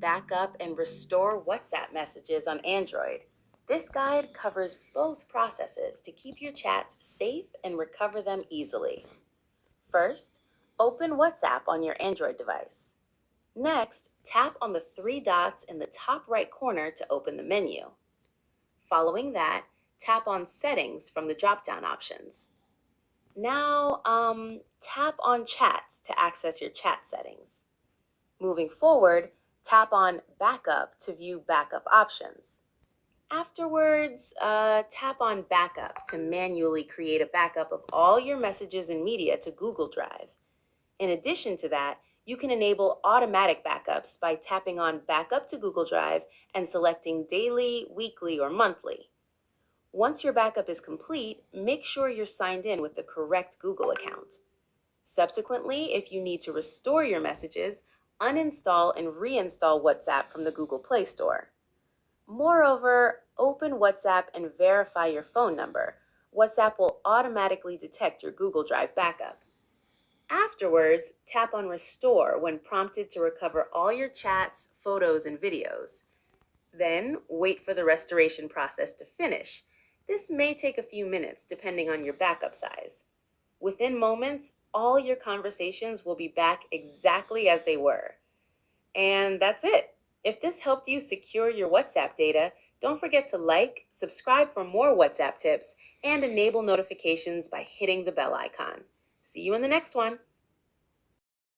back up and restore WhatsApp messages on Android. This guide covers both processes to keep your chats safe and recover them easily. First, open WhatsApp on your Android device. Next, tap on the three dots in the top right corner to open the menu. Following that, tap on Settings from the drop-down options. Now, tap on Chats to access your chat settings. Moving forward, tap on Backup to view backup options. Afterwards, tap on Backup to manually create a backup of all your messages and media to Google Drive. In addition to that, you can enable automatic backups by tapping on Backup to Google Drive and selecting daily, weekly, or monthly. Once your backup is complete, make sure you're signed in with the correct Google account. Subsequently, if you need to restore your messages, uninstall and reinstall WhatsApp from the Google Play Store. Moreover, open WhatsApp and verify your phone number. WhatsApp will automatically detect your Google Drive backup. Afterwards, tap on Restore when prompted to recover all your chats, photos, and videos. Then, wait for the restoration process to finish. This may take a few minutes depending on your backup size. Within moments, all your conversations will be back exactly as they were. And that's it. If this helped you secure your WhatsApp data, don't forget to like, subscribe for more WhatsApp tips, and enable notifications by hitting the bell icon. See you in the next one.